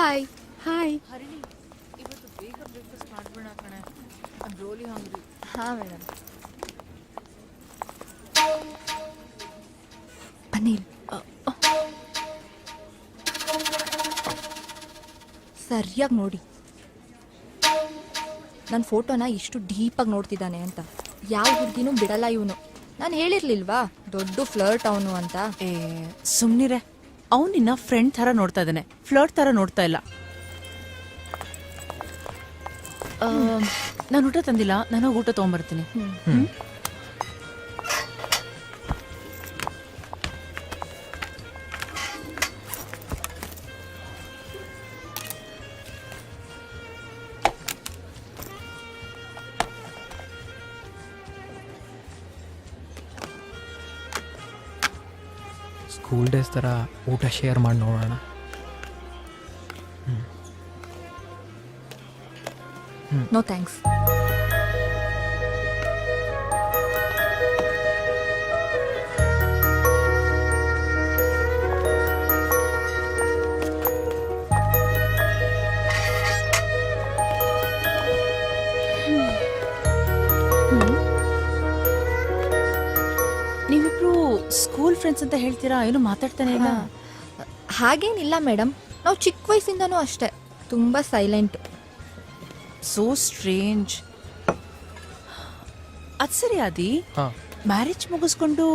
Hi. Hi. Harini, ಇವತ್ತು ಬೇಗ breakfast ಮಾಡ್ಬಿಡೋಣ ಕಣೆ. ಐಮ್ ರಿಯಲಿ ಹಂಗ್ರಿ. ಹಾಂ ಮೇಡಮ್. ಅನಿಲ್, ಸರಿಯಾಗಿ ನೋಡಿ ನನ್ನ ಫೋಟೋನ ಎಷ್ಟು ಡೀಪಾಗಿ ನೋಡ್ತಿದ್ದಾನೆ ಅಂತ. ಯಾವ ಹುಡುಗಿನೂ ಬಿಡಲ್ಲ ಇವನು. ನಾನು ಹೇಳಿರ್ಲಿಲ್ವಾ ದೊಡ್ಡ ಫ್ಲರ್ಟ್ ಅವನು ಅಂತ. ಸುಮ್ನಿರೆ, ಅವ್ನು ನಿನ್ನ ಫ್ರೆಂಡ್ ಥರ ನೋಡ್ತಾ ಇದ್ದಾನೆ, ಫ್ಲರ್ಟ್ ಥರ ನೋಡ್ತಾ ಇಲ್ಲ. ನಾನು ಊಟ ತಂದಿಲ್ಲ, ನಾನು ಊಟ ತೊಗೊಂಬರ್ತೀನಿ. ಸ್ಕೂಲ್ ಡೇಸ್ ಥರ ಊಟ ಶೇರ್ ಮಾಡಿ ನೋಡೋಣ. No thanks. ನೀವಿಬ್ರು ಸ್ಕೂಲ್ ಫ್ರೆಂಡ್ಸ್ ಅಂತ ಹೇಳ್ತೀರಾ, ಏನು ಮಾತಾಡ್ತಾನೆ ಇಲ್ಲ? ಹಾಗೇನಿಲ್ಲ ಮೇಡಮ್, ನಾವು ಚಿಕ್ಕ ವಯಸ್ಸಿಂದನೂ ಅಷ್ಟೇ ತುಂಬ ಸೈಲೆಂಟ್. So strange. ಅದ್ ಸರಿ ಆದಿ, ಹಾಂ, ಮ್ಯಾರೇಜ್ ಮುಗಿಸ್ಕೊಂಡು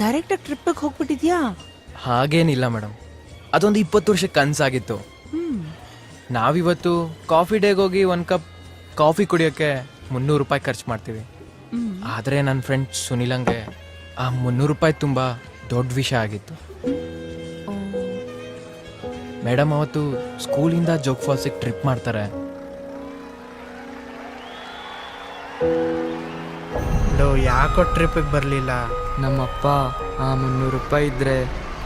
ಡೈರೆಕ್ಟಾಗಿ ಟ್ರಿಪ್ಪಿಗೆ ಹೋಗ್ಬಿಟ್ಟಿದ್ಯಾ? ಹಾಗೇನಿಲ್ಲ ಮೇಡಮ್, ಅದೊಂದು 20 ವರ್ಷಕ್ಕೆ ಕನಸಾಗಿತ್ತು. ನಾವಿವತ್ತು ಕಾಫಿ ಡೇಗೆ ಹೋಗಿ 1 ಕಪ್ ಕಾಫಿ ಕುಡಿಯೋಕ್ಕೆ 300 ರೂಪಾಯಿ ಖರ್ಚು ಮಾಡ್ತೀವಿ. ಆದರೆ ನನ್ನ ಫ್ರೆಂಡ್ ಸುನಿಲಂಗೆ ಆ 300 ರೂಪಾಯಿ ತುಂಬ ದೊಡ್ಡ ವಿಷಯ ಆಗಿತ್ತು. ಮೇಡಮ್ ಅವತ್ತು ಸ್ಕೂಲಿಂದ ಜೋಗ್ ಫಾಲ್ಸಿಗೆ ಟ್ರಿಪ್ ಮಾಡ್ತಾರೆ. ಯಾಕೋ ಟ್ರಿಪ್ಪಿಗೆ ಬರಲಿಲ್ಲ? ನಮ್ಮಪ್ಪ ಆ 300 ರೂಪಾಯಿ ಇದ್ದರೆ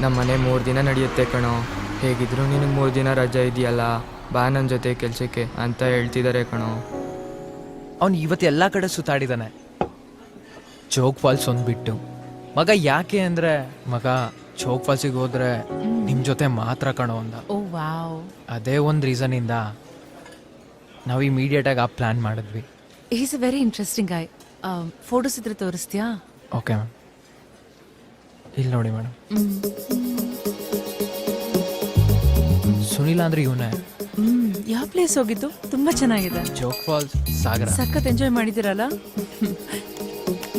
ನಮ್ಮ ಮನೆ 3 ದಿನ ನಡೆಯುತ್ತೆ ಕಣೋ. ಹೇಗಿದ್ರು ನಿನಗೆ 3 ದಿನ ರಜೆ ಇದೆಯಲ್ಲ, ಬಾ ನನ್ನ ಜೊತೆ ಕೆಲಸಕ್ಕೆ ಅಂತ ಹೇಳ್ತಿದ್ದಾರೆ ಕಣೋ. ಅವನು ಇವತ್ತು ಎಲ್ಲ ಕಡೆ ಸುತ್ತಾಡಿದ್ದಾನೆ, ಜೋಗ್ ಫಾಲ್ಸ್ ಒಂದು ಬಿಟ್ಟು. ಮಗ ಯಾಕೆ ಅಂದರೆ, ಮಗ ಜೋಗ್ ಫಾಲ್ಸಿಗೆ ಹೋದ್ರೆ ನಿಮ್ಮ ಜೊತೆ ಮಾತ್ರ ಕಣೋ ಅಂದ. Oh wow. ಅದೇ ಒಂದು ರೀಸನಿಂದ ನಾವು ಇಮಿಡಿಯೇಟಾಗಿ ಆ ಪ್ಲ್ಯಾನ್ ಮಾಡಿದ್ವಿ. Is a very interesting guy. Photos ಇದ್ರೆ ತೋರಿಸ್ತೀಯಾ? ಓಕೆ ಮ್ಯಾಮ್, ಇಲ್ಲಿ ನೋಡಿ ಮೇಡಮ್. ಸುನಿಲ್ ಅಂದ್ರೆ ಇವನೇ. ಯಾವ ಪ್ಲೇಸ್ ಹೋಗಿದ್ದು? ತುಂಬಾ ಚೆನ್ನಾಗಿದೆ. ಜೋಗ್ ಫಾಲ್ಸ್, ಸಾಗರ. ಸಖತ್ ಎಂಜಾಯ್ ಮಾಡಿದಿರಲ್ಲ.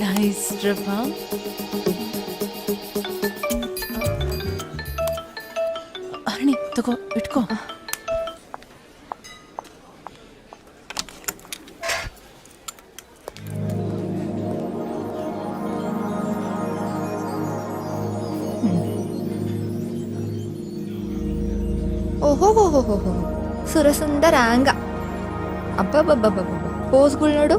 Nice trip. ಹರಣಿ ತಗೋ, ಇಟ್ಕೋ. ಓಹೋ ಹೋ ಹೋ ಹೋ ಹೋ, ಸುರಸುಂದರಾಂಗ. ಅಬ್ಬಬ್ಬಬ್ಬಬ್ಬ, ಪೋಸ್ಗಳು ನೋಡು.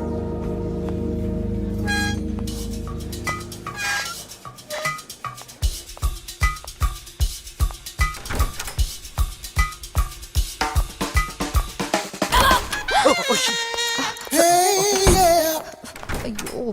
ಅಯ್ಯೋ,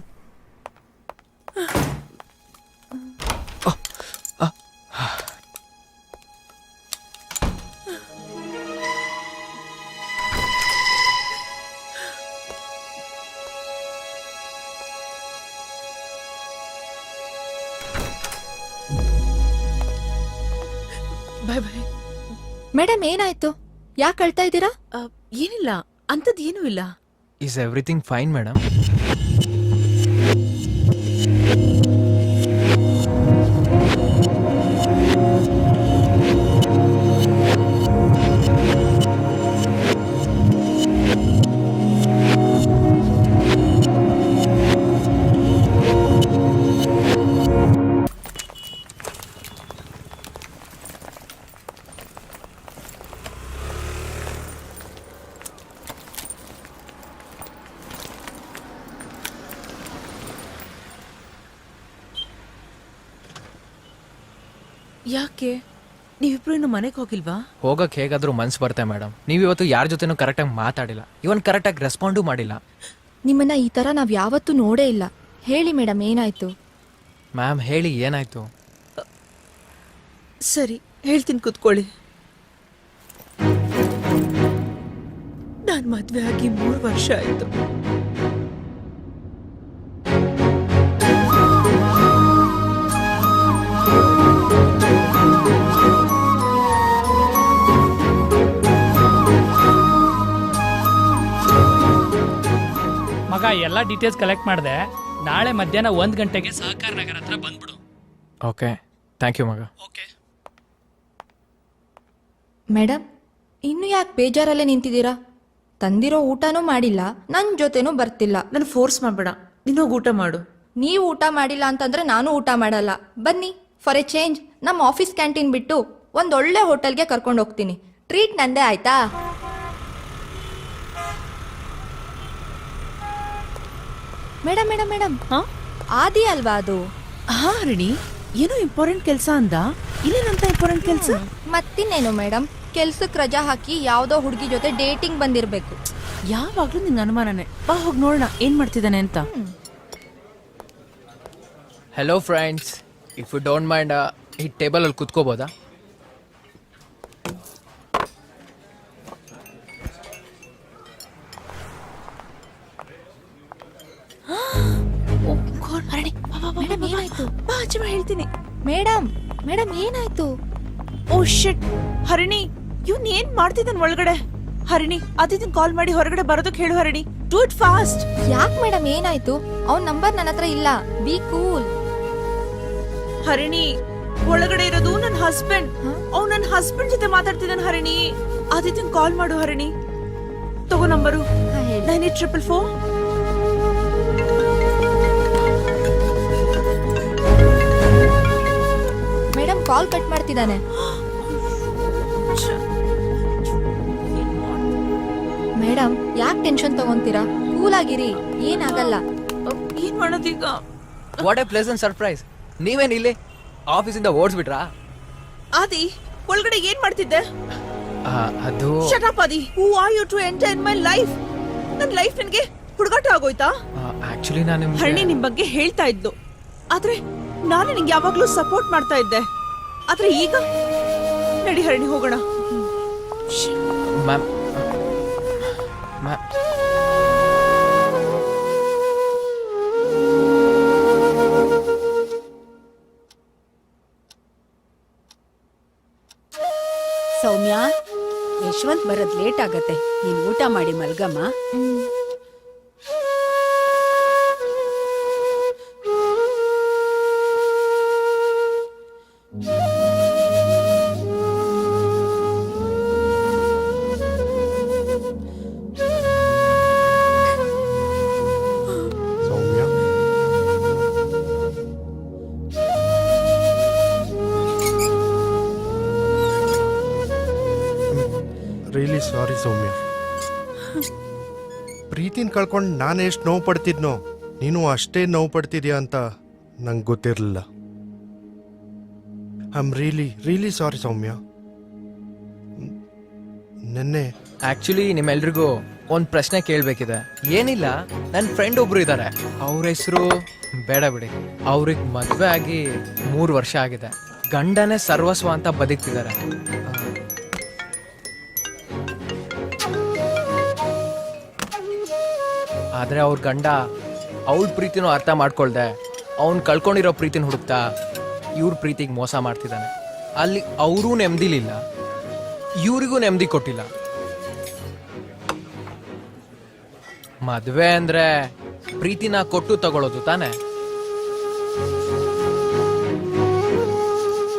ಬಾಯ್ ಬಾಯ್. ಮೇಡಮ್ ಏನಾಯ್ತು? ಯಾಕೆ ಅಳ್ತಾ ಇದ್ದೀರಾ? ಏನಿಲ್ಲ, ಅಂಥದ್ದು ಏನೂ ಇಲ್ಲ. Is everything fine madam? ಯಾಕೆ ನೀವಿಬ್ರು ಇನ್ನು ಮನೆಗೆ ಹೋಗಿಲ್ವಾ? ಹೋಗಕ್ಕೆ ಹೇಗಾದ್ರೂ ಮನ್ಸು ಬರುತ್ತೆ ಮೇಡಮ್. ನೀವಿವತ್ತು ಯಾರ ಜೊತೆನೂ ಕರೆಕ್ಟಾಗಿ ಮಾತಾಡಿಲ್ಲ, ಇವನ್ ಕರೆಕ್ಟಾಗಿ ರೆಸ್ಪಾಂಡು ಮಾಡಿಲ್ಲ. ನಿಮ್ಮನ್ನ ಈ ಥರ ನಾವು ಯಾವತ್ತೂ ನೋಡೇ ಇಲ್ಲ. ಹೇಳಿ ಮೇಡಮ್, ಏನಾಯ್ತು? ಮ್ಯಾಮ್ ಹೇಳಿ, ಏನಾಯ್ತು? ಸರಿ ಹೇಳ್ತೀನಿ, ಕೂತ್ಕೊಳ್ಳಿ. ನಾನ್ ಮದ್ವೆ ಆಗಿ 3 ವರ್ಷ ಆಯ್ತು. ಮಗ ಎಲ್ಲ ಡೀಟೇಲ್ಸ್ ಕಲೆಕ್ಟ್ ಮಾಡಿದೆ. ನಾಳೆ ಮಧ್ಯಾಹ್ನ 1 ಗಂಟೆಗೆ ಸಹಕಾರ ನಗರ ಹತ್ರ ಬಂದ್ಬಿಡು. ಓಕೆ, ಥ್ಯಾಂಕ್ ಯು ಮಗ. ಓಕೆ. ಮೇಡಮ್, ಇನ್ನು ಯಾಕೆ ಬೇಜಾರಲ್ಲೇ ನಿಂತಿದ್ದೀರಾ? ತಂದಿರೋ ಊಟನೂ ಮಾಡಿಲ್ಲ, ನನ್ನ ಜೊತೆನೂ ಬರ್ತಿಲ್ಲ. ನನ್ ಫೋರ್ಸ್ ಮಾಡ್ಬೇಡ, ನೀನ್ ಹೋಗಿ ಊಟ ಮಾಡು. ನೀವು ಊಟ ಮಾಡಿಲ್ಲ ಅಂತಂದ್ರೆ ನಾನು ಊಟ ಮಾಡಲ್ಲ. ಬನ್ನಿ, ಫಾರ್ ಎ ಚೇಂಜ್ ನಮ್ಮ ಆಫೀಸ್ ಕ್ಯಾಂಟೀನ್ ಬಿಟ್ಟು ಒಂದೊಳ್ಳೆ ಹೋಟೆಲ್ಗೆ ಕರ್ಕೊಂಡು ಹೋಗ್ತೀನಿ. ಟ್ರೀಟ್ ನಂದೇ ಆಯ್ತಾ? ಮೇಡಮ್ ಮೇಡಮ್ ಮೇಡಮ್, ಹಾ ಆದಿ ಅಲ್ವಾ ಅದು? ಹಾ ಹರಿಣಿ, ಏನೋ ಇಂಪಾರ್ಟೆಂಟ್ ಕೆಲ್ಸ ಅಂದ. ಇಲ್ಲೇನಂತ ಇಂಪಾರ್ಟೆಂಟ್ ಕೆಲ್ಸ? ಮತ್ತಿನ್ನೇನು ಮೇಡಮ್, ಕೆಲ್ಸಕ್ಕೆ ರಜಾ ಹಾಕಿ ಯಾವ್ದೋ ಹುಡುಗಿ ಜೊತೆ ಡೇಟಿಂಗ್ ಬಂದಿರ್ಬೇಕು. ಯಾವಾಗ್ಲೂ ನಿಂಗೆ ಅನುಮಾನನೇ. ಬಾ ಹೋಗಿ ನೋಡೋಣ ಏನ್ ಮಾಡ್ತಿದ್ದಾನೆ ಅಂತ. Hello friends, if you don't mind ಈ ಟೇಬಲಲ್ಲಿ ಕುತ್ಕೋಬೋದಾ? ಹರಿಣಿ, ಮೇಡಮ್ ಏನಾಯ್ತು? ಬಾ ಆಚೆ ಬಾ, ಹೇಳ್ತೀನಿ. ಮೇಡಮ್ ಮೇಡಮ್ ಏನಾಯ್ತು? ಓ ಶಿಟ್, ಹರಿಣಿ ಇವ್ನ್ ಏನ್ ಮಾಡ್ತಿದ್ದಾನ ಒಳಗಡೆ? ಹರಿಣಿ, ಅದಿದನ್ ಕಾಲ್ ಮಾಡಿ ಹೊರಗಡೆ ಬರೋದಕ್ಕೆ ಹೇಳು. Harini, do it fast. ಯಾಕೆ ಮೇಡಮ್ ಏನಾಯ್ತು? ಅವ್ನ ನಂಬರ್ ನನ್ನ ಹತ್ರ ಇಲ್ಲ. B cool. ಹರಿಣಿ, ಒಳಗಡೆ ಇರೋದು ನನ್ನ ಹಸ್ಬೆಂಡ್. ಅವ್ನು ನನ್ನ ಹಸ್ಬೆಂಡ್ ಜೊತೆ ಮಾತಾಡ್ತಿದ್ದಾನೆ. ಹರಿಣಿ, ಆದಿತ್ಯನ್ ಕಾಲ್ ಮಾಡು. ಹರಿಣಿ, ತಗೋ ನಂಬರು 9844. ಮೇಡಮ್ ಕಾಲ್ ಕಟ್ ಮಾಡ್ತಿದ್ದಾನೆ. ಮೇಡಮ್ ಯಾಕೆ ಟೆನ್ಷನ್ ತಗೊಂತೀರಾ? ಕೂಲ್ ಆಗಿರಿ, ಏನಾಗಲ್ಲ. ಏನ್ ಮಾಡೋದೀಗ? What a pleasant surprise. ನೀವೇನ್ ಇಲ್ಲಿ ಆಫೀಸಿಂದ ಓಡಿಸ್ಬಿಟ್ರಾ? ಆದಿ, ಒಳಗಡೆ ಏನ್ ಮಾಡ್ತಿದ್ದೆ? ಅದು shut up Adi. Who are you to enter in my life? ನನ್ನ ಲೈಫ್ ನನಗೆ ಹುಡುಗಾಟ ಆಗೋಯ್ತಾ? ಆಕ್ಚುಲಿ ನಾನು ಹರಿಣಿ ನಿಮ್ ಬಗ್ಗೆ ಹೇಳ್ತಾ ಇದ್ದು, ಆದ್ರೆ ನಾನು ನಿಂಗೆ ಯಾವಾಗ್ಲೂ ಸಪೋರ್ಟ್ ಮಾಡ್ತಾ ಇದ್ದೆ. ಆದ್ರೆ ಈಗ ನಡಿ ಹರಿಣಿ, ಹೋಗೋಣ. ಮ್ಯಾಮ್ ಸೌಮ್ಯ, ಯಶವಂತ್ ಬರೋದ್ ಲೇಟ್ ಆಗತ್ತೆ. ನೀನ್ ಊಟ ಮಾಡಿ ಮಲ್ಗಮ್ಮ. ಸೌಮ್ಯ, ರಿಯಲಿ ಸಾರಿ ಸೌಮ್ಯ. ಪ್ರೀತಿನ ಕಳ್ಕೊಂಡು ನಾನು ಎಷ್ಟು ನೋವು ಪಡ್ತಿದ್ನೋ ನೀನು ಅಷ್ಟೇ ನೋವು ಪಡ್ತಿದ್ಯಾ ಅಂತ ನಂಗೆ ಗೊತ್ತಿರಲಿಲ್ಲ. ಐ ಆಮ್ ರಿಯಲಿ ಸಾರಿ ಸೌಮ್ಯ. ನೆನ್ನೆ ಆಕ್ಚುಲಿ ನಿಮ್ಮೆಲ್ರಿಗೂ ಒಂದು ಪ್ರಶ್ನೆ ಕೇಳಬೇಕಿದೆ. ಏನಿಲ್ಲ, ನನ್ನ ಫ್ರೆಂಡ್ ಒಬ್ರು ಇದ್ದಾರೆ. ಅವ್ರ ಹೆಸರು ಬೇಡ ಬಿಡಿ. ಅವ್ರಿಗೆ ಮದುವೆ ಆಗಿ 3 ವರ್ಷ ಆಗಿದೆ. ಗಂಡನೇ ಸರ್ವಸ್ವ ಅಂತ ಬದುಕ್ತಿದ್ದಾರೆ. ಆದರೆ ಅವ್ರ ಗಂಡ ಅವಳ ಪ್ರೀತಿನೂ ಅರ್ಥ ಮಾಡ್ಕೊಳ್ದೆ ಅವ್ನು ಕಳ್ಕೊಂಡಿರೋ ಪ್ರೀತಿನ ಹುಡುಕ್ತಾ ಇವ್ರ ಪ್ರೀತಿಗೆ ಮೋಸ ಮಾಡ್ತಿದ್ದಾನೆ. ಅಲ್ಲಿ ಅವರೂ ನೆಮ್ಮದಿಲಿಲ್ಲ, ಇವ್ರಿಗೂ ನೆಮ್ಮದಿ ಕೊಟ್ಟಿಲ್ಲ. ಮದುವೆ ಅಂದ್ರೆ ಪ್ರೀತಿನ ಕೊಟ್ಟು ತಗೊಳ್ಳೋದು ತಾನೆ.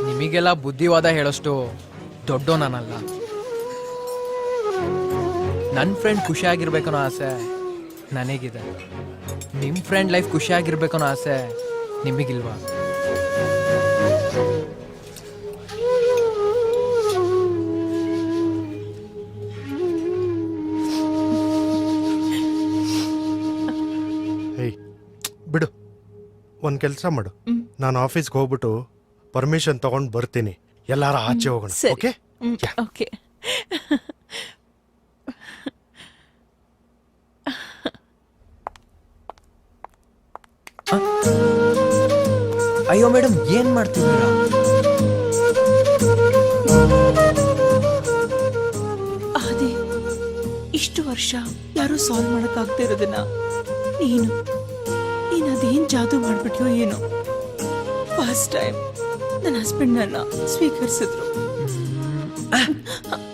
ನಿಮಗೆಲ್ಲ ಬುದ್ಧಿವಾದ ಹೇಳೋಷ್ಟು ದೊಡ್ಡ ನಾನಲ್ಲ. ನನ್ನ ಫ್ರೆಂಡ್ ಖುಷಿಯಾಗಿರ್ಬೇಕನ್ನೋ ಆಸೆ ನನಗಿದೆ. ನಿಮ್ಮ ಫ್ರೆಂಡ್ ಲೈಫ್ ಖುಷಿಯಾಗಿರ್ಬೇಕನ್ನೋ ಆಸೆ ನಿಮಗಿಲ್ವಾ? ಹೇಯ್ ಬಿಡು, ಒಂದು ಕೆಲಸ ಮಾಡು. ನಾನು ಆಫೀಸ್ಗೆ ಹೋಗ್ಬಿಟ್ಟು ಪರ್ಮಿಷನ್ ತಗೊಂಡು ಬರ್ತೀನಿ. ಎಲ್ಲಾರ ಆಚೆ ಹೋಗೋಣ. Okay okay. ಅಯ್ಯೋ ಮೇಡಮ್, ಏನ್ ಮಾಡ್ತಿದ್ದೀರಾ? ಆದಿ, ಇಷ್ಟು ವರ್ಷ ವರ್ಷ ಯಾರು ಸಾಲ್ವ್ ಮಾಡಕ್ ಆಗ್ತಾ ಇರೋದನ್ನ ನೀನು ಅದೇನ್ ಜಾದೂ ಮಾಡ್ಬಿಟ್ಯೋ ಏನೋ. ಫಸ್ಟ್ ಟೈಮ್ ನನ್ನ ಹಸ್ಬೆಂಡ್ ನನ್ನ ಸ್ವೀಕರಿಸಿದ್ರು.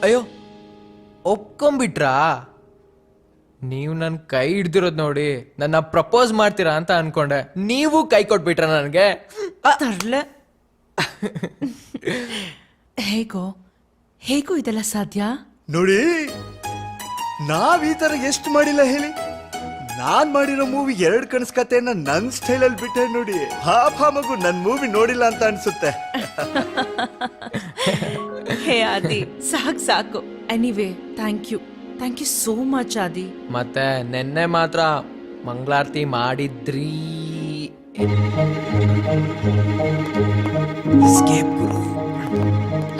ಅಯ್ಯೋ ಒಪ್ಕೊಂಬಿಟ್ರಾ? ನೀವು ನನ್ನ ಕೈ ಹಿಡ್ದಿರೋದ್ ನೋಡಿ ನನ್ನ ಪ್ರಪೋಸ್ ಮಾಡ್ತೀರಾ ಅಂತ ಅನ್ಕೊಂಡೆ. ನೀವು ಕೈ ಕೊಟ್ಬಿಟ್ರ ನನಗೆ. ತರ್ಲೆ ಹೇಗೋ ಇದೆಲ್ಲ ಸಾಧ್ಯ? ನೋಡಿ, ನಾವ್ ಈ ತರ ಎಷ್ಟು ಮಾಡಿಲ್ಲ ಹೇಳಿ. ನಾನ್ ಮಾಡಿರೋ ಮೂವಿ 2 ಕನಸ್ ಕತೆಯನ್ನ ನನ್ ಸ್ಟೈಲಲ್ಲಿ ಬಿಟ್ಟೆ ನೋಡಿ. ಪಾಪ ಮಗು ನನ್ ಮೂವಿ ನೋಡಿಲ್ಲ ಅಂತ ಅನ್ಸುತ್ತೆ. ಹೇ ಆದಿ, ಸಾಕು. Anyway thank you so much Adi. ಮತ್ತೆ ನೆನ್ನೆ ಮಾತ್ರ ಮಂಗಳಾರತಿ ಮಾಡಿದ್ರಿ.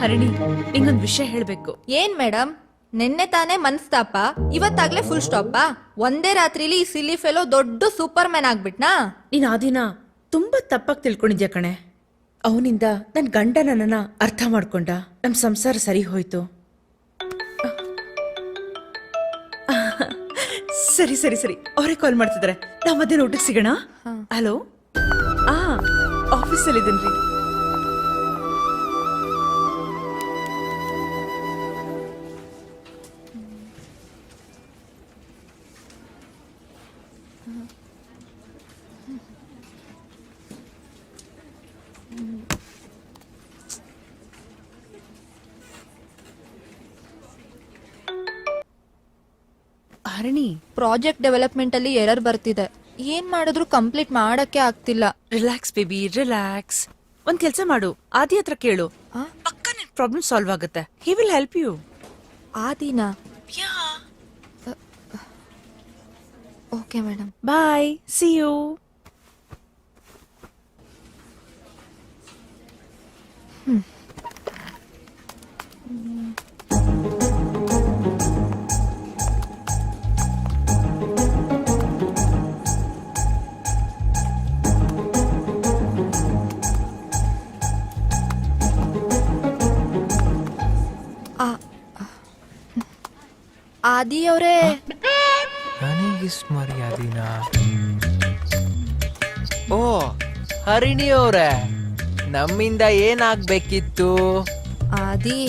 ಹರಿಣಿ, ನಿಂಗೊಂದು ವಿಷಯ ಹೇಳ್ಬೇಕು. ಏನ್ ಮೇಡಮ್, ನಿನ್ನೆ ತಾನೇ ಮನ್ಸ್ತಾಪ, ಇವತ್ತಾಗ್ಲೇ ಫುಲ್ ಸ್ಟಾಪಾ? ಒಂದೇ ರಾತ್ರಿಲಿ ಈ ಸಿಲ್ಲಿ ಫೆಲೋ ದೊಡ್ಡ ಸೂಪರ್ ಮ್ಯಾನ್ ಆಗ್ಬಿಟ್ನಾ? ನೀನ್ ಆ ದಿನ ತುಂಬಾ ತಪ್ಪಾಗಿ ತಿಳ್ಕೊಂಡಿದ್ಯಾ ಕಣೆ. ಅವನಿಂದ ನನ್ ಗಂಡ ನನ್ನನ್ನ ಅರ್ಥ ಮಾಡ್ಕೊಂಡ, ನಮ್ ಸಂಸಾರ ಸರಿ ಹೋಯ್ತು. ಸರಿ ಅವರೇ ಕಾಲ್ ಮಾಡ್ತಿದ್ದಾರೆ. ನಾವ್ ಮಧ್ಯಾಹ್ನ ಊಟಕ್ಕೆ ಸಿಗೋಣ. ಹಲೋ, ಆಫೀಸಲ್ಲಿ ಇದೀನ್ರಿ. ಹರಿಣಿ, ಪ್ರಾಜೆಕ್ಟ್ ಡೆವಲಪ್ಮೆಂಟ್ ಅಲ್ಲಿ ಎರರ್ ಬರ್ತಿದೆ. ಏನ್ ಮಾಡಿದ್ರು ಕಂಪ್ಲೀಟ್ ಮಾಡಕ್ಕೆ ಆಗ್ತಿಲ್ಲ. Relax baby, relax. ಒಂದ್ ಕೆಲ್ಸ ಮಾಡು, ಆದಿ ಹತ್ರ ಕೇಳು. ಪಕ್ಕ ನಿನ್ ಪ್ರಾಬ್ಲಮ್ ಸಾಲ್ವ್ ಆಗುತ್ತೆ. He will help you. ಆದಿನ? Okay madam, bye, see you. Aadi ಅವರೇ, ನನಗಿಷ್ಟು ಮರ್ಯಾದಿನ? ಓ ಹರಿಣಿ ಅವ್ರೆ, ನಮ್ಮಿಂದ ಏನಾಗ್ಬೇಕಿತ್ತು? Adi,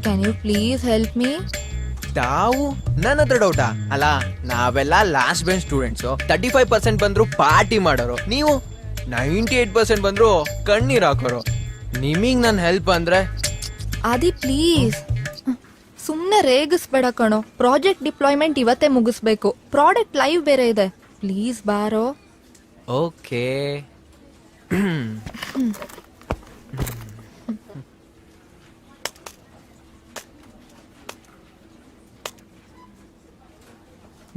can you please help me? ತಾವು ನನ್ನ ಹತ್ರ ಡೌಟಾ? ಅಲ್ಲ, ನಾವೆಲ್ಲ ಲಾಸ್ಟ್ ಬೆಂಚ್ ಸ್ಟೂಡೆಂಟ್ಸ್. 35% ಬಂದ್ರು ಪಾರ್ಟಿ ಮಾಡೋರು, ನೀವು 98% ಬಂದ್ರು ಕಣ್ಣೀರ್ ಹಾಕೋರು. ನಿಮಗ್ ನನ್ ಹೆಲ್ಪ್ ಅಂದ್ರೆ? ಆದಿ ಪ್ಲೀಸ್, ಸುಮ್ನೆ ರೇಗಿಸ್ಬೇಡ ಕಣೋ. ಪ್ರಾಜೆಕ್ಟ್ ಡಿಪ್ಲಾಯ್ಮೆಂಟ್ ಇವತ್ತೇ ಮುಗಿಸ್ಬೇಕು. ಪ್ರಾಡಕ್ಟ್ ಲೈವ್ ಬೇರೆ ಇದೆ. ಪ್ಲೀಸ್ ಬಾರೋ. ಓಕೆ.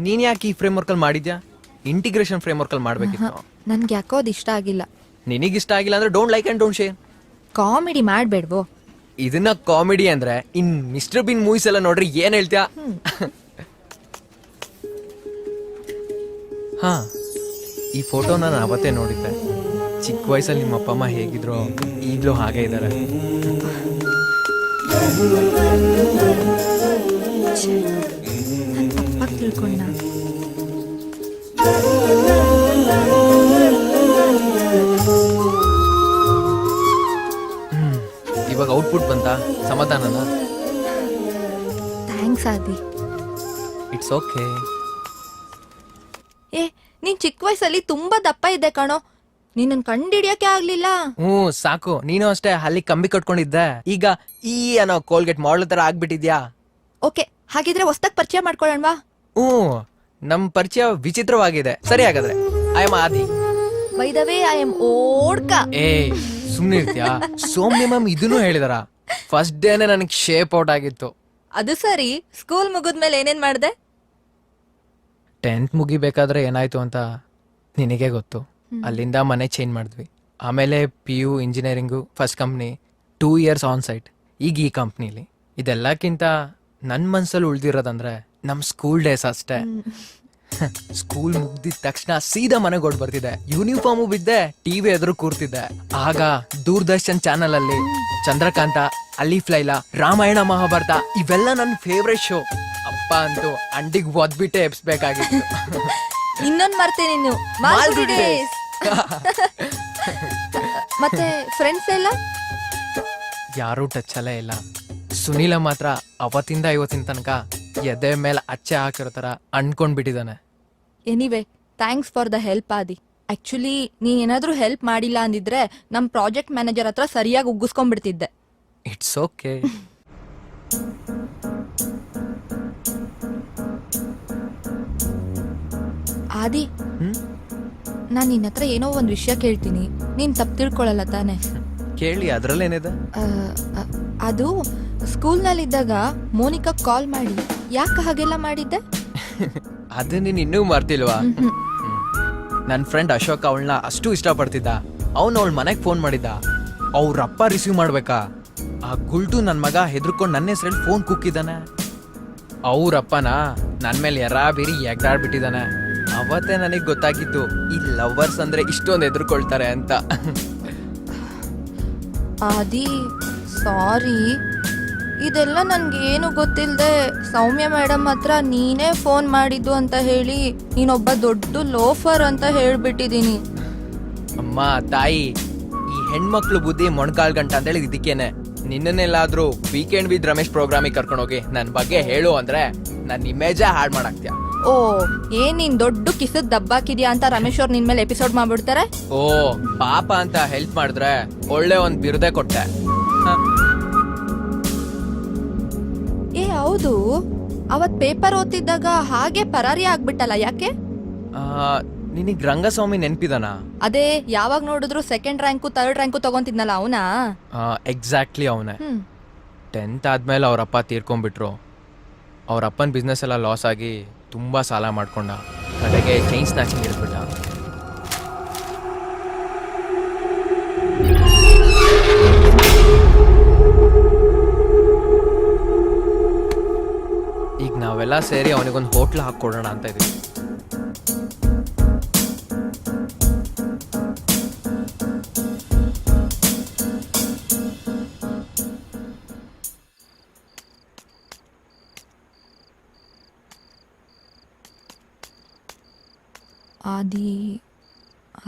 ನೀನ್ ಯಾಕೆ ಈ ಫ್ರೇಮ್ ವರ್ಕ್ ಅಲ್ಲಿ ಮಾಡಿದ್ಯಾ? ಇಂಟಿಗ್ರೇಷನ್ ಫ್ರೇಮ್ ವರ್ಕ್ ಅಲ್ಲಿ ಮಾಡ್ಬೇಕಿತ್ತು. ನನ್ಗೆ ಯಾಕೋ ಅದು ಇಷ್ಟ ಆಗಿಲ್ಲ. ನಿನಗಿಷ್ಟ ಆಗಿಲ್ಲ ಅಂದ್ರೆ don't like and don't share. Comedy ಮಾಡ್ಬೇಡ್ವೋ? ಇದನ್ನ ಕಾಮಿಡಿ ಅಂದ್ರೆ ಇನ್ ಮಿಸ್ಟರ್ ಬಿನ್ ಮೂವೀಸ್ ಎಲ್ಲ ನೋಡ್ರಿ ಏನ್ ಹೇಳ್ತೀಯ? ಹಾ, ಈ ಫೋಟೋ ನಾನು ಅವತ್ತೇ ನೋಡಿದ್ದೆ. ಚಿಕ್ಕ ವಯಸ್ಸಲ್ಲಿ ನಿಮ್ಮ ಅಪ್ಪ ಅಮ್ಮ ಹೇಗಿದ್ರು ಈಗ್ಲೂ ಹಾಗೆ ಇದ್ದಾರೆ. ತಪ್ಪಾಗಿ ತಿಳ್ಕೊಂಡ. ಇವಾಗ ಔಟ್ಪುಟ್ ಬಂತ? ಸಮಾಧಾನನಾ? Thanks Adi. It's okay. ಏ, ನೀನ್ ಚಿಕ್ಕ ವಯಸ್ಸಲ್ಲಿ ತುಂಬಾ ದಪ್ಪ ಇದ್ದೆ ಕಣೋ. ನೀನನ್ ಕಂಡಿಡಿಯಕ್ಕೆ ಆಗ್ಲಿಲ್ಲ. ಸಾಕು, ನೀನು ಅಷ್ಟೇ ಅಲ್ಲಿ ಕಂಬಿ ಕಟ್ಕೊಂಡಿದ್ದೆ. ಈಗ ಈ ಅನ್ನೋ ಕೋಲ್ಗೇಟ್ ಮಾಡಲ್ ತರ ಆಗ್ಬಿಟ್ಟಿದ್ಯಾ. ಓಕೆ, ಹಾಗಿದ್ರೆ ಹೊಸ್ದಾಗ್ ಪರಿಚಯ ಮಾಡ್ಕೊಳ್ಳೋಣವಾ? ನಮ್ ಪರಿಚಯ ವಿಚಿತ್ರವಾಗಿದೆ. ಸರಿ, ಹಾಗಾದ್ರೆ I am Aadi. By the way, I am ಓಡ್ಕ. ಏ ಸುಮ್ನೆ ಇರ್ತೀಯಾ? ಸೌಮ್ಯ ಮ್ಯಾಮ್ ಇದನ್ನು ಹೇಳಿದಾರ. ಫಸ್ಟ್ ಡೇನೆ ನನಗೆ ಶೇಪ್ ಔಟ್ ಆಗಿತ್ತು. ಅದು ಸರಿ, ಸ್ಕೂಲ್ ಮುಗಿದ್ಮೇಲೆ ಏನೇನ್ ಮಾಡ್ದೆ? 10th ಮುಗಿಬೇಕಾದ್ರೆ ಏನಾಯ್ತು ಅಂತ ನಿನಗೆ ಗೊತ್ತು. ಅಲ್ಲಿಂದ ಮನೆ ಚೇಂಜ್ ಮಾಡಿದ್ವಿ. ಆಮೇಲೆ PU engineering, first company, 2 years on site, ಈಗ ಈ ಕಂಪ್ನಿಲಿ. ಇದೆಲ್ಲಕ್ಕಿಂತ ನನ್ನ ಮನ್ಸಲ್ಲಿ ಉಳ್ದಿರೋದಂದ್ರೆ ನಮ್ ಸ್ಕೂಲ್ ಡೇಸ್ ಅಷ್ಟೇ. ಸ್ಕೂಲ್ ಮುಗ್ದಿದ ತಕ್ಷಣ ಸೀದಾ ಮನೆಗೆ ಓಡ್ ಬರ್ತಿದ್ದೆ. ಯೂನಿಫಾರ್ಮು ಬಿದ್ದೆ, ಟಿವಿ ಎದುರು ಕೂರ್ತಿದ್ದೆ. ಆಗ ದೂರದರ್ಶನ್ ಚಾನಲ್ ಅಲ್ಲಿ ಚಂದ್ರಕಾಂತ, ಅಲಿಫ್ ಲೈಲಾ, ರಾಮಾಯಣ ಮಹಾಭಾರತ ಇವೆಲ್ಲ ನನ್ನ ಫೇವ್ರೆಟ್ ಶೋ. ಅಪ್ಪ ಅಂತೂ ಅಂಡಿಗೆ ಒದ್ಬಿಟ್ಟೆ ಎಬ್ಸ್ಬೇಕಾಗಿತ್ತು. ಇನ್ನೊಂದ್ ಮರ್ತೆ ನೀನು ಮಾಲ್ಗುಡಿ ಡೇಸ್. ಮತ್ತೆ ಫ್ರೆಂಡ್ಸ್ ಎಲ್ಲ ಯಾರೂ ಟಚಲ್ಲೇ ಇಲ್ಲ. ಸುನೀಲ ಮಾತ್ರ ಅವತ್ತಿಂದ ಇವತ್ತಿನ ತನಕ ಎದೆ ಮೇಲೆ ಅಚ್ಚೆ ಹಾಕಿರೋ ಥರ ಅಂದ್ಕೊಂಡ್ಬಿಟ್ಟಿದ್ದಾನೆ. Anyway thanks for the help Aadi. Actually ನೀನ್ ಏನಾದ್ರೂ ಹೆಲ್ಪ್ ಮಾಡಿಲ್ಲ ಅಂದಿದ್ರೆ ನಮ್ ಪ್ರಾಜೆಕ್ಟ್ ಮ್ಯಾನೇಜರ್ ಹತ್ರ ಸರಿಯಾಗಿ ಉಗ್ಗಿಸ್ಕೊಂಡ್ಬಿಡ್ತಿದ್ದೆ. It's okay. ಆದಿ, ನಾನ್ ನಿನ್ನ ಹತ್ರ ಏನೋ ಒಂದ್ ವಿಷಯ ಕೇಳ್ತೀನಿ, ನೀನ್ ತಪ್ಪು ತಿಳ್ಕೊಳಲ್ಲ ತಾನೆ? ಕೇಳಿ, ಅದ್ರಲ್ಲೇನಿದೆ? ಅದು ಸ್ಕೂಲ್ನಲ್ಲಿದ್ದಾಗ ಮೋನಿಕಾ ಕಾಲ್ ಮಾಡಿ ಯಾಕೆ ಹಾಗೆಲ್ಲ ಮಾಡಿದ್ದೆ? ಅದು ನೀನು ಇನ್ನೂ ಮರ್ತಿಲ್ವಾ? ನನ್ನ ಫ್ರೆಂಡ್ ಅಶೋಕ್ ಅವಳನ್ನ ಅಷ್ಟು ಇಷ್ಟಪಡ್ತಿದ್ದ. ಅವನು ಅವಳ ಮನೆಗೆ ಫೋನ್ ಮಾಡಿದ್ದ. ಅವ್ರಪ್ಪ ರಿಸೀವ್ ಮಾಡ್ಬೇಕಾ? ಆ ಗುಲ್ಟು ನನ್ನ ಮಗ ಹೆದರ್ಕೊಂಡು ನನ್ನ ಹೆಸರಲ್ಲಿ ಫೋನ್ ಕುಕ್ಕಿದ್ದಾನೆ. ಅವ್ರಪ್ಪನ ನನ್ನ ಮೇಲೆ ಬೀರಿ ಎಗ್ದಾಡ್ಬಿಟ್ಟಿದ್ದಾನೆ. ಅವತ್ತೇ ನನಗೆ ಗೊತ್ತಾಗಿತ್ತು ಈ ಲವ್ವರ್ಸ್ ಅಂದ್ರೆ ಇಷ್ಟೊಂದು ಹೆದರ್ಕೊಳ್ತಾರೆ ಅಂತ. ಆದಿ ಸಾರಿ, ಇದೆಲ್ಲ ನನ್ಗೇನು ಗೊತ್ತಿಲ್ಲದೆ ಸೌಮ್ಯ ಮೇಡಮ್ ಹತ್ರ ನೀನೇ ಫೋನ್ ಮಾಡಿದ್ದು ಅಂತ ಹೇಳಿ ನೀನೊಬ್ಬ ದೊಡ್ಡ ಲೋಫರ್ ಅಂತ ಹೇಳ್ಬಿಟ್ಟಿದೀನಿ. ಅಮ್ಮ ತಾಯಿ, ಈ ಹೆಣ್ಮಕ್ಳು ಬುದ್ಧಿ ಮೊಣಕಾಲ್ ಗಂಟ ಅಂತ ಹೇಳಿ ಇದಕ್ಕೇನೆ. ನಿನ್ನನ್ನೆಲ್ಲಾದ್ರೂ ವೀಕೆಂಡ್ ವಿತ್ ರಮೇಶ್ ಪ್ರೋಗ್ರಾಮಿಗೆ ಕರ್ಕೊಂಡೋಗಿ ನನ್ನ ಬಗ್ಗೆ ಹೇಳು ಅಂದ್ರೆ ನನ್ನ ಇಮೇಜೇ ಹಾಳು ಮಾಡಾಕ್ತೀಯ. ಓ, ಏನ್ ನೀನ್ ದೊಡ್ಡ ಕಿಸದ್ ದಬ್ಬಾಕಿದ್ಯಾ ಅಂತ ರಮೇಶ್ ಅವ್ರು ನಿನ್ ಮೇಲೆ ಎಪಿಸೋಡ್ ಮಾಡ್ಬಿಡ್ತಾರೆ. ಓ, ಪಾಪ ಅಂತ ಹೆಲ್ಪ್ ಮಾಡಿದ್ರೆ ಒಳ್ಳೆ ಒಂದ್ ಬಿರುದೇ ಕೊಟ್ಟೆ. ಏ ಹೌದು, ಅವತ್ ಪೇಪರ್ ಓದ್ತಿದ್ದಾಗ ಹಾಗೆ ಪರಾರಿ ಆಗ್ಬಿಟ್ಟಲ್ಲ, ಯಾಕೆ? ನಿನಗ್ ರಂಗಸ್ವಾಮಿ ನೆನ್ಪಿದಾನ? ಅದೇ ಯಾವಾಗ ನೋಡಿದ್ರು ಸೆಕೆಂಡ್ ರ್ಯಾಂಕು ಥರ್ಡ್ ರ್ಯಾಂಕು ತಗೊಂತಿದ್ನಲ್ಲ ಅವನಾ? ಎಕ್ಸಾಕ್ಟ್ಲಿ ಅವನೇ. 10th ಆದ್ಮೇಲೆ ಅವ್ರಪ್ಪ ತೀರ್ಕೊಂಡ್ಬಿಟ್ರು. ಅವ್ರಪ್ಪನ ಬಿಸ್ನೆಸ್ ಎಲ್ಲ ಲಾಸ್ ಆಗಿ ತುಂಬಾ ಸಾಲ ಮಾಡ್ಕೊಂಡ. ಕಡೆಗೆ ಚೈನ್ ಸ್ನ್ಯಾಚಿಂಗ್ ಇರ್ಬಿಟ್ಟ. ಈಗ ನಾವೆಲ್ಲ ಸೇರಿ ಅವನಿಗೊಂದು ಹೋಟ್ಲ್ ಹಾಕೊಡೋಣ ಅಂತ ಇದೀವಿ.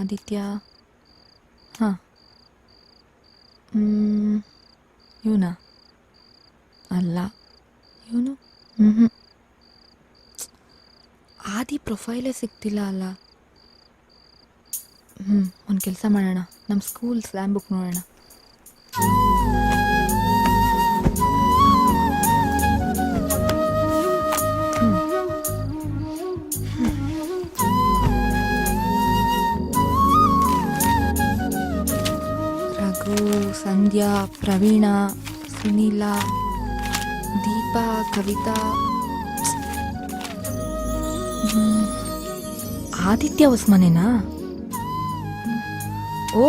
ಆದಿತ್ಯ, ಹಾಂ, ಇವನಾ? ಅಲ್ಲ, ಇವನು ಆದಿ ಪ್ರೊಫೈಲೇ ಸಿಗ್ತಿಲ್ಲ ಅಲ್ಲ. ಒಂದು ಕೆಲಸ ಮಾಡೋಣ, ನಮ್ಮ ಸ್ಕೂಲ್ ಸ್ಲ್ಯಾಮ್ ಬುಕ್ ನೋಡೋಣ. ರಘು, ಸಂಧ್ಯಾ, ಪ್ರವೀಣ, ಸುನೀಲ, ದೀಪಾ, ಕವಿತಾ, ಆದಿತ್ಯ ಹೊಸ್ಮನೇನಾ? ಓ,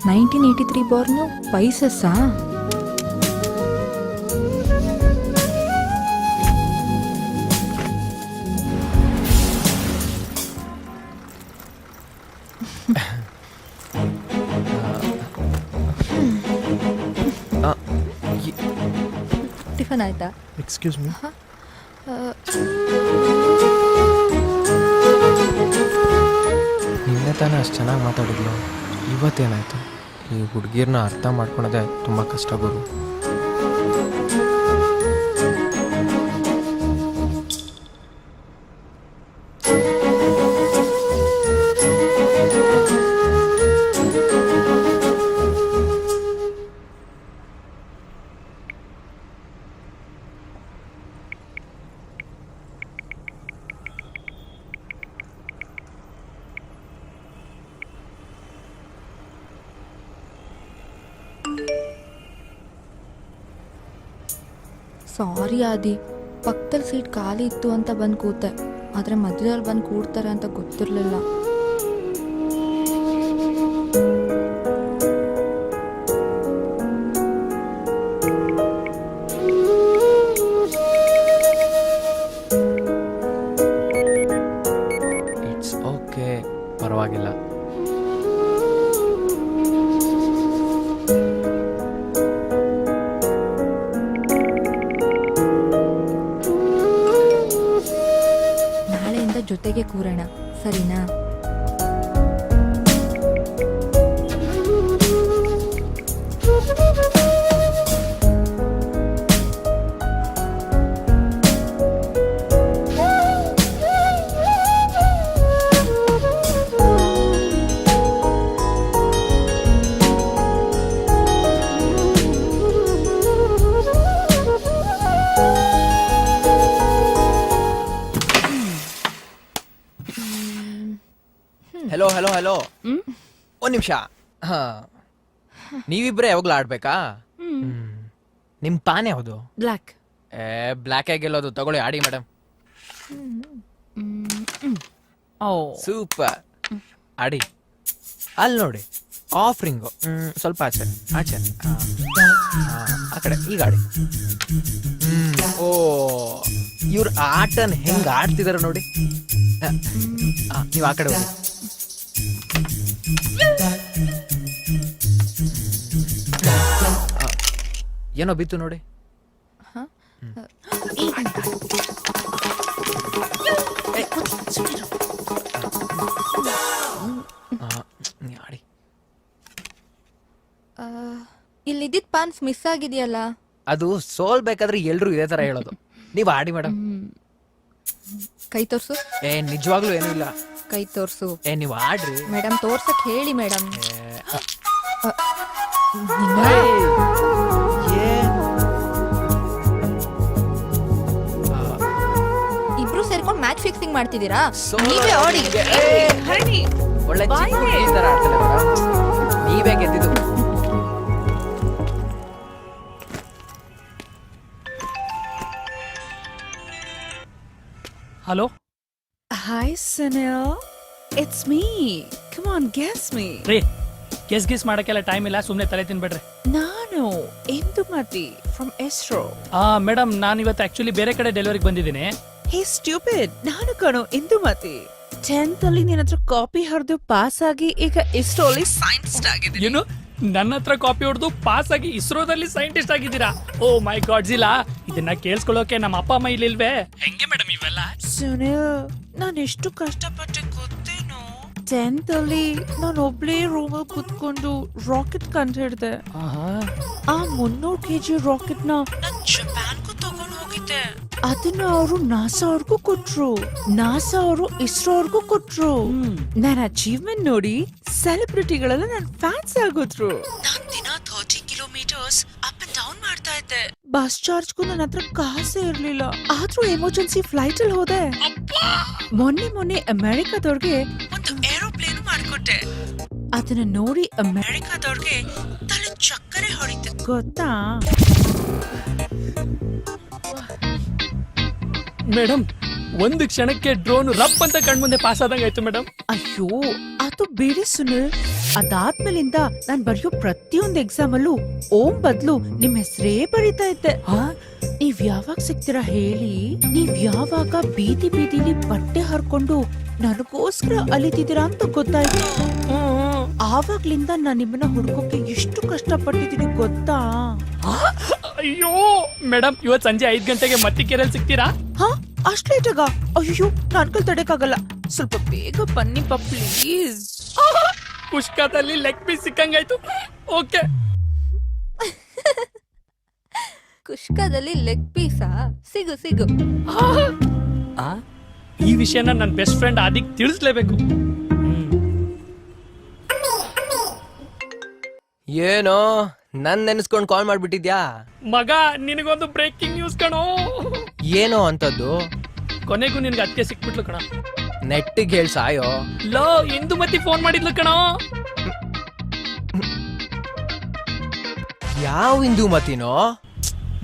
1983 ಬಾರ್ನು, ಪೈಸಸ್ಸಾ? ಟಿಫನ್ ಆಯ್ತಾ? Excuse me. ನಿನ್ನೆ ತಾನೇ ಅಷ್ಟು ಚೆನ್ನಾಗಿ ಮಾತಾಡಿದ್ಲು, ಇವತ್ತೇನಾಯ್ತು? ಈ ಹುಡುಗಿರ್ನ ಅರ್ಥ ಮಾಡ್ಕೊಳೋದೇ ತುಂಬ ಕಷ್ಟ ಗುರು. ಸಾರಿ ಆದಿ, ಪಕ್ಕದಲ್ಲಿ ಸೀಟ್ ಖಾಲಿ ಇತ್ತು ಅಂತ ಬಂದು ಕೂತೆ, ಆದರೆ ಮಧ್ಯದಲ್ಲಿ ಬಂದು ಕೂಡ್ತಾರೆ ಅಂತ ಗೊತ್ತಿರಲಿಲ್ಲ. ಇಟ್ಸ್ ಓಕೆ, ಪರವಾಗಿಲ್ಲ. ಜೊತೆಗೆ ಕೂರೋಣ, ಸರಿನಾ? ಹೆಲೋ ಹೆಲೋ ಹೆಲೋ, ಒಂದ್ ನಿಮಿಷ. ಹಾ, ನೀವಿಬ್ರೆ ಯಾವಾಗ್ಲೂ ಆಡ್ಬೇಕಾ? ನಿಮ್ ಪಾನ್ ಯಾವುದು? ಬ್ಲ್ಯಾಕ್. ಬ್ಲ್ಯಾಕ್ ಆಗಿ ಗೆಲ್ಲೋದು. ತಗೊಳ್ಳಿ, ಆಡಿ ಮೇಡಮ್. ಓ ಸೂಪರ್, ಆಡಿ. ಅಲ್ಲಿ ನೋಡಿ, ಆಫ್ ರಿಂಗು. ಸ್ವಲ್ಪ ಆಚೆ ಆಚೆ. ಆ ಕಡೆ, ಈಗ ಆಡಿ. ಓ, ಇವ್ರ ಆಟನ್ ಹೆಂಗ್ ಆಡ್ತಿದಾರ ನೋಡಿ. ನೀವ್ ಆ ಕಡೆ ಹೋಗಿ. ಏನೋ ಬಿತ್ತು ನೋಡಿ. ಆಡಿ. ಇಲ್ಲಿದ್ದಿದ್ ಪಾನ್ಸ್ ಮಿಸ್ ಆಗಿದೆಯಲ್ಲ. ಅದು ಸೋಲ್ಬೇಕಾದ್ರೆ ಎಲ್ರು ಇದೇ ತರ ಹೇಳೋದು. ನೀವ್ ಆಡಿ ಮೇಡಮ್. ಕೈ ತೋರ್ಸು. ನಿಜವಾಗ್ಲೂ ಏನೂ ಇಲ್ಲ. ಕೈ ತೋರ್ಸು. ನೀವ್ ಆಡ್ರಿ ಮೇಡಮ್, ತೋರ್ಸಕ್ ಹೇಳಿ ಮೇಡಮ್. ಇಬ್ರು ಸೇರ್ಕೊಂಡು ಮ್ಯಾಚ್ ಫಿಕ್ಸಿಂಗ್ ಮಾಡ್ತಿದ್ದೀರಾ? ನೀವೇ ಆಡಿ. ಹರಣಿ, ಒಳ್ಳೆ ಈ ತರ ಆಡ್ತಾನೆ ಮೇಡಮ್. ನೀವೇ ಗೆದ್ದಿದ್ದು. Hello, hi Sunil, it's me. Come on, guess me. ರೀ, ಗೆಸ್ ಮಾಡಕ್ಕೆಲ್ಲ ಟೈಮ್ ಇಲ್ಲ, ಸುಮ್ಮನೆ ತಲೆ ತಿನ್ಬೇಡ್ರಿ. ನಾನು ಇಂದುಮತಿ ಫ್ರಮ್ ಇಸ್ರೋ. ಮೇಡಮ್, ನಾನು ಇವತ್ತು ಆಕ್ಚುಲಿ ಬೇರೆ ಕಡೆ ಡೆಲಿವರಿಗೆ ಬಂದಿದ್ದೀನಿ. ಹೇ ಸ್ಟ್ಯೂಪಿಡ್, ನಾನು ಕಣೋ ಇಂದುಮತಿ. 10th ಅಲ್ಲಿ ನಿನ್ನ ಹತ್ರ ಕಾಪಿ ಹರಿದು ಪಾಸ್ ಆಗಿ ಈಗ ಇಸ್ರೋ ಅಲ್ಲಿ ಸೈಂಟಿಸ್ಟ್ ಆಗಿದ್ದೀನಿ. ಏನು, ನನ್ನ ಹತ್ರ ಕಾಪಿ ಹೊಡೆದು ಪಾಸ್ ಆಗಿ ಇಸ್ರೋದಲ್ಲಿ ಸೈಂಟಿಸ್ಟ್ ಆಗಿದ್ದೀರಾ? ಓ ಮೈ ಗಾಡ್ ಜಿಲಾ, ಇದನ್ನ ಕೇಳಿಸ್ಕೊಳ್ಳೋಕೆ ನಮ್ಮ ಅಪ್ಪ ಅಮ್ಮ ಇಲ್ಲಿಲ್ವೇ? ಹೆಂಗೆ ಮೇಡಮ್ ಇವೆಲ್ಲ? ಸುನಿಲ್, ನಾನು ಎಷ್ಟು ಕಷ್ಟಪಟ್ಟೆ ಗೊತ್ತೇನೋ. 10th ಅಲ್ಲಿ ನಾನು ಒಬ್ಳೇ ರೂಮಲ್ಲಿ ಕುತ್ಕೊಂಡು ರಾಕೆಟ್ ಕಂಡು ಹಿಡ್ದೆ. ಆ 300 kg ರಾಕೆಟ್ ನ ಜಪಾನ್ಗೂ ತಗೊಂಡು ಹೋಗಿದ್ದೆ. ಅದನ್ನ ಅವರು ನಾಸಾ ಅವ್ರಿಗೂ ಕೊಟ್ರು, ನಾಸಾ ಅವರು ಇಸ್ರೋ ಅವ್ರಿಗೂ ಕೊಟ್ರು. ನನ್ನ ಅಚೀವ್ಮೆಂಟ್ ನೋಡಿ ಸೆಲೆಬ್ರಿಟಿಗಳೆಲ್ಲ ನನ್ನ ಫ್ಯಾನ್ಸ್ ಆಗೋದ್ರು. ನಾನ್ ದಿನ 30 ಕಿಲೋಮೀಟರ್ಸ್ ಅಪ್ ಅಂಡ್ ಡೌನ್ ಮಾಡ್ತಾ ಇದ್ದೆ. ಬಸ್ ಚಾರ್ಜ್ಗೂ ನನ್ನ ಹತ್ರ ಕಾಸೇ ಇರ್ಲಿಲ್ಲ, ಆದ್ರೂ ಎಮರ್ಜೆನ್ಸಿ ಫ್ಲೈಟ್ ಅಲ್ಲಿ ಹೋದೆ. ಮೊನ್ನೆ ಅಮೆರಿಕಾದವ್ರಿಗೆ ಒಂದು ಏರೋಪ್ಲೇನ್ ಮಾಡ್ಕೊಟ್ಟೆ. ಅದನ್ನ ನೋಡಿ ಅಮೆರಿಕಾದವ್ರಿಗೆ ತಲೆ ಚಕ್ಕರೆ ಹೊಡಿತು ಗೊತ್ತಾ? ಮೇಡಮ್, ಒಂದು ಕ್ಷಣಕ್ಕೆ ಡ್ರೋನ್ ರಪ್ ಅಂತ ಕಣ್ಮುಂದೆ ಪಾಸ್ ಆದಂಗ ಆಯ್ತು ಮೇಡಮ್. ಅಯ್ಯೋ, ಅದು ಬೇರೆ ಸುನಿಲ್. ಅದಾದ್ಮೇಲಿಂದ ನಾನ್ ಬರೆಯೋ ಪ್ರತಿಯೊಂದು ಎಕ್ಸಾಮ್ ಅಲ್ಲೂ ಓಂ ಬದ್ಲು ನಿಮ್ ಹೆಸರೇ ಬರೀತಾ ಇದ್ದೆ. ನೀವ್ ಯಾವಾಗ ಸಿಗ್ತೀರಾ ಹೇಳಿ? ನೀವ್ ಯಾವಾಗ ಬೀದಿ ಬೀದಿಲಿ ಬಟ್ಟೆ ಹರ್ಕೊಂಡು ನನಗೋಸ್ಕರ ಅಲಿತಿದ್ದೀರಾ ಅಂತ ಗೊತ್ತಾಯ್ತು. ಆವಾಗ್ಲಿಂದ ನಾನ್ ನಿಮ್ಮನ್ನ ಹುಡ್ಕೋಕೆ ಎಷ್ಟು ಕಷ್ಟಪಟ್ಟಿದ್ದೀನಿ ಗೊತ್ತಾ? ಅಯ್ಯೋ ಮೇಡಮ್, ಇವತ್ ಸಂಜೆ 5 ಗಂಟೆಗೆ ಮತ್ತಿಕೆರೆಯಲ್ಲಿ ಸಿಗ್ತೀರಾ? ಅಷ್ಟ್ ಲೇಟಾಗ? ಅಯ್ಯೋ, ನನ್ ಕೈ ತಡೆಯಕ್ಕಾಗಲ್ಲ, ಸ್ವಲ್ಪ ಬೇಗ ಬನ್ನಿಪ್ಪ ಪ್ಲೀಸ್. ಕುಷ್ಕಾದಲ್ಲಿ ಲೆಗ್ ಪೀಸ್ ಸಿಕ್ಕಂಗಾಯ್ತು. ಓಕೆ. ಕುಷ್ಕದಲ್ಲಿ ಲೆಗ್ ಪೀಸಾ? ಸಿಗು ಸಿಗು. ಈ ವಿಷಯನ ನನ್ನ ಬೆಸ್ಟ್ ಫ್ರೆಂಡ್ ಆದಿಕ್ ತಿಳಿಸ್ಲೇಬೇಕು. ಏನೋ ನನ್ ನೆನ್ಸ್ಕೊಂಡ್ ಕಾಲ್ ಮಾಡ್ಬಿಟ್ಟಿದ್ಯಾ? ಮಗ, ನಿನಗೊಂದು ಬ್ರೇಕಿಂಗ್ ನ್ಯೂಸ್ ಕಣೋ. ಏನೋ ಅಂತದ್ದು? ಕೊನೆಗೂ ನಿನ್ಗೆ ಅದಕ್ಕೆ ಸಿಕ್ಬಿಟ್ಲು ಕಣ. ನೆಟ್ಟಿಗೆ ಹೇಳ್ ಸಾಯೋ. ಲೋ, ಇಂದುಮತಿ ಫೋನ್ ಮಾಡಿದ್ಲು ಕಣೋ. ಯಾವ ಇಂದುಮತಿನೋ?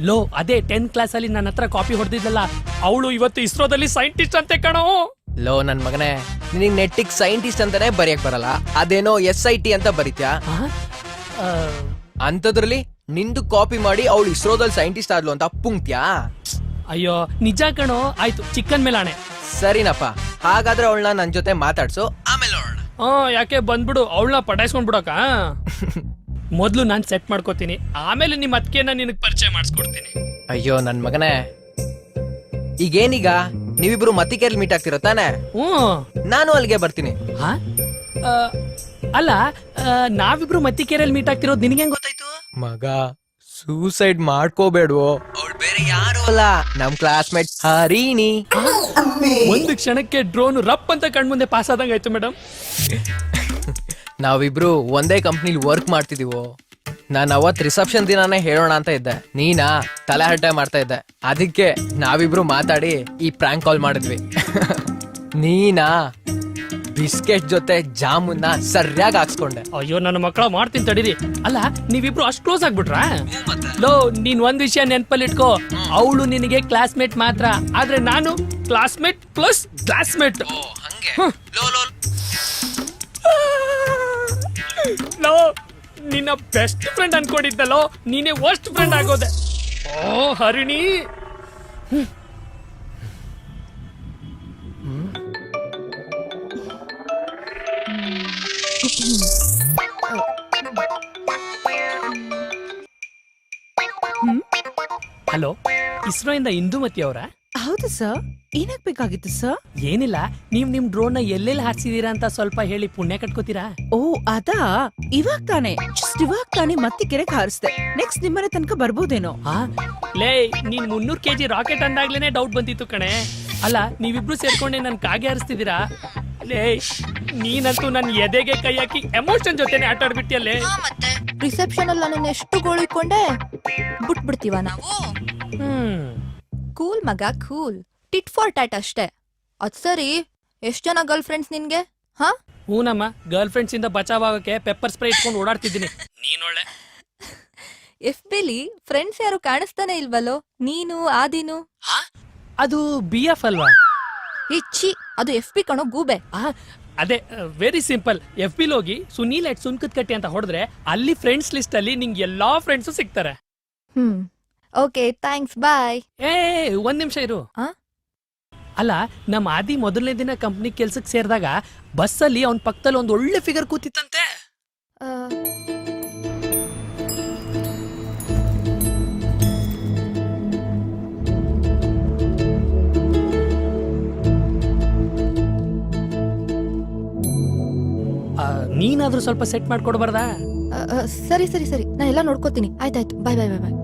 ಲೋ, ಅದೇ 10th ಕ್ಲಾಸ್ ಅಲ್ಲಿ ನನ್ನ ಹತ್ರ ಕಾಪಿ ಹೊಡೆದಿದ್ದಲ್ಲ, ಅವಳು ಇವತ್ತು ಇಸ್ರೋದಲ್ಲಿ ಸೈಂಟಿಸ್ಟ್ ಅಂತೆ ಕಣೋ. ಲೋ ನನ್ ಮಗನೇ, ನಿನಗ್ ನೆಟ್ಟಿಗ್ ಸೈಂಟಿಸ್ಟ್ ಅಂತಾನೆ ಬರೆಯಕ್ ಬರಲ್ಲ, ಅದೇನೋ SIT ಅಂತ ಬರೀತ್ಯಾ? ಅಂತದ್ರಲ್ಲಿ ನಿಂದು ಕಾಪಿ ಮಾಡಿ ಅವಳು ಇಸ್ರೋದಲ್ಲಿ ಸೈಂಟಿಸ್ಟ್ ಆದ್ಲು ಅಂತ ಪುಂಕ್ತ್ಯಾ? ಅಯ್ಯೋ ನಿಜ ಕಣೋ. ಆಯ್ತು, ಚಿಕ್ಕನ್ ಮೇಲಾಣೆ. ಸರಿನಪ್ಪ, ಹಾಗಾದ್ರೆ ಅವಳನ್ನ ನನ್ ಜೊತೆ ಮಾತಾಡ್ಸು, ಆಮೇಲೆ ನೋಡೋಣ. ಯಾಕೆ ಬಂದ್ಬಿಡು, ಅವಳನ್ನ ಪಟಾಯಿಸ್ಕೊಂಡ್ ಬಿಡಕ. ಮೊದ್ಲು ನಾನ್ ಸೆಟ್ ಮಾಡ್ಕೋತೀನಿ, ಆಮೇಲೆ ನಿಮ್ ಅತ್ತಿಗೆನ ನಿನಗ್ ಪರಿಚಯ ಮಾಡಿಸ್ಕೊಡ್ತೀನಿ. ಅಯ್ಯೋ ನನ್ ಮಗನೇ, ಈಗೇನೀಗ ನೀವಿಬ್ರು ಮತ್ತಿಕೆರೆಯಲ್ಲಿ ಮೀಟ್ ಆಗ್ತಿರೋ ತಾನೆ? ನಾನು ಅಲ್ಲಿಗೆ ಬರ್ತೀನಿ. ಹಾ? ಆ, ಅಲ್ಲ ನಾವಿಬ್ರು ಮತ್ತಿಕೆರೆಯಲ್ಲಿ ಮೀಟ್ ಆಗ್ತಿರೋದು ನಿನಗೆ ಹೆಂಗ್ ಗೊತ್ತಾಯ್ತು? ಮಗ ಸೂಸೈಡ್ ಮಾಡ್ಕೋಬೇಡ್ವೋ, ಅವಳು ಬೇರೆ ಯಾರು ಅಲ್ಲ, ನಮ್ ಕ್ಲಾಸ್ಮೇಟ್ ಹರಿಣಿ. ಒಂದು ಕ್ಷಣಕ್ಕೆ ಡ್ರೋನ್ ರಪ್ ಅಂತ ಕಣ್ಮುಂದೆ ಪಾಸ್ ಆದಂಗ ಆಯ್ತು ಮೇಡಮ್. ನಾವಿಬ್ರು ಒಂದೇ ಕಂಪ್ನಿಲಿ ವರ್ಕ್ ಮಾಡ್ತಿದೀವೋ. ನಾನು ಅವತ್ ರಿಸೆಪ್ಷನ್ ದಿನಾನೇ ಹೇಳೋಣ ಅಂತ ಇದ್ದೆ, ನೀನಾ ತಲೆ ಹರಟೆ ಮಾಡ್ತಾ ಇದ್ದೆ. ಅದಕ್ಕೆ ನಾವಿಬ್ರು ಮಾತಾಡಿ ಈ ಪ್ರ್ಯಾಂಕ್ ಕಾಲ್ ಮಾಡಿದ್ವಿ. ನೀನಾ ಬಿಸ್ಕೆಟ್ ಜೊತೆ ಜಾಮೂನ್ನ ಸರಿಯಾಗಿ ಹಾಕ್ಸ್ಕೊಂಡೆ. ಅಯ್ಯೋ ನನ್ನ ಮಕ್ಕಳ ಮಾಡ್ತೀನಿ ತಡೀರಿ. ಅಲ್ಲ ನೀವಿಬ್ರು ಅಷ್ಟು ಕ್ಲೋಸ್ ಆಗ್ಬಿಟ್ರಾ? ಲೋ ನೀನ್ ಒಂದ್ ವಿಷಯ ನೆನ್ಪಲ್ಲಿ ಇಟ್ಕೋ, ಅವಳು ನಿನಗೆ ಕ್ಲಾಸ್ಮೇಟ್ ಮಾತ್ರ, ಆದ್ರೆ ನಾನು ಕ್ಲಾಸ್ಮೇಟ್ ಪ್ಲಸ್ ಕ್ಲಾಸ್ಮೇಟ್. ಲೋ ನಿನ್ನ ಬೆಸ್ಟ್ ಫ್ರೆಂಡ್ ಅನ್ಕೊಂಡಿದ್ದಲ್ಲೋ, ನೀನೇ ವರ್ಸ್ಟ್ ಫ್ರೆಂಡ್ ಆಗೋದೆ. ಓ ಹರಿಣಿ. ಹಲೋ, ಇಸ್ರೋಯಿಂದ ಇಂದುಮತಿ ಅವರ? ಹೌದು ಸರ್, ಏನಾಗ್ಬೇಕಾಗಿತ್ತು ಸರ್? ಏನಿಲ್ಲ, ನೀವ್ ನಿಮ್ ಡ್ರೋನ್ ನ ಎಲ್ಲೆಲ್ಲಿ ಹಾರಿಸಿದೀರಾ ಅಂತ ಸ್ವಲ್ಪ ಹೇಳಿ ಪುಣ್ಯ ಕಟ್ಕೋತೀರಾ? ಓ ಅದಾ, ಇವಾಗ ತಾನೇ ಮತ್ತಿಕೆರೆಗೆ ಹಾರಿಸ್ದೆ. ನೆಕ್ಸ್ಟ್ ನಿಮ್ಮನೆ ತನಕ ಬರ್ಬೋದೇನೋ. ಹಾ ಲೇ, ನೀನ್ 300 kg ರಾಕೆಟ್ ಅಂದಾಗ್ಲೇನೆ ಡೌಟ್ ಬಂದಿತ್ತು ಕಣೆ. ಅಲ್ಲ ನೀವಿಬ್ರು ಸೇರ್ಕೊಂಡೆ ನನ್ ಕಾಗೆ ಹಾರಿಸ್ತಿದ್ದೀರಾ? ಲೇ ನೀನಂತೂ ನನ್ ಎದೆಗೆ ಕೈ ಹಾಕಿ ಎಮೋಷನ್ ಜೊತೆನೆ ಆಟ ಆಡ್ಬಿಟ್ಟಿಯಲ್ಲೇ. ಮತ್ತೆ ರಿಸೆಪ್ಷನ್ ಅಲ್ಲಿ ನಾನು ಎಷ್ಟು ಗೋಳಿಕೊಂಡೆ, ಬಿಟ್ಬಿಡ್ತೀವ ನಾವು? ಕೂಲ್ ಮಗ ಕೂಲ್, ಟಿಟ್ ಫಾರ್ ಟ್ಯಾಟ್ ಅಷ್ಟೇ. ಅದ್ ಸರಿ, ಎಷ್ಟ್ ಜನ ಗರ್ಲ್ ಫ್ರೆಂಡ್ಸ್ ನಿನ್ಗೆ? ಹಾ ಹೂನಮ್ಮ, ಗರ್ಲ್ ಫ್ರೆಂಡ್ಸ್ ಇಂದ ಬಚಾವ್ ಆಗಕ್ಕೆ ಪೆಪ್ಪರ್ ಸ್ಪ್ರೇ ಇಟ್ಕೊಂಡು ಓಡಾಡ್ತಿದ್ದೀನಿ. ನೀನೊಳ್ಳೆ ಎಫ್ ಬಿಲಿ ಫ್ರೆಂಡ್ಸ್ ಯಾರು ಕಾಣಿಸ್ತಾನೆ ಇಲ್ವಲ್ಲೋ, ನೀನು ಆದಿನು. ಅದು ಬಿ ಎಫ್ ಅಲ್ವಾ? ಇಚ್ಚಿ, ಅದು ಎಫ್ ಬಿ ಕಣೋ ಗೂಬೆ. ಅದೇ ವೆರಿ ಸಿಂಪಲ್. ಎಫ್ ಬಿಲ್ ಹೋಗಿ ಸುನೀಲ್ ಎಟ್ ಸುನ್ಕತ್ ಕಟ್ಟಿ ಅಂತ ಹೊಡೆದ್ರೆ ಅಲ್ಲಿ ಫ್ರೆಂಡ್ಸ್ ಲಿಸ್ಟ್ ಅಲ್ಲಿ ನಿಂಗೆ ಎಲ್ಲಾ ಫ್ರೆಂಡ್ಸ್ ಸಿಗ್ತಾರೆ. ಓಕೆ ಥ್ಯಾಂಕ್ಸ್, ಬಾಯ್. ಒಂದ್ ನಿಮಿಷ ಇರು. ಅಲ್ಲ ನಮ್ಮ ಆದಿ ಮೊದಲನೇ ದಿನ ಕಂಪ್ನಿ ಕೆಲ್ಸಕ್ಕೆ ಸೇರಿದಾಗ ಬಸ್ಸಲ್ಲಿ ಅವನ್ ಪಕ್ಕದಲ್ಲಿ ಒಂದ್ ಒಳ್ಳೆ ಫಿಗರ್ ಕೂತಿತ್ತಂತೆ. ನೀನಾದ್ರೂ ಸ್ವಲ್ಪ ಸೆಟ್ ಮಾಡ್ಕೊಡ್ಬಾರ್ದಾ? ಸರಿ ಸರಿ ಸರಿ, ನಾ ಎಲ್ಲ ನೋಡ್ಕೋತೀನಿ. ಆಯ್ತಾಯ್ತು, ಬಾಯ್ ಬಾಯ್ ಬಾಯ್ ಬಾಯ್.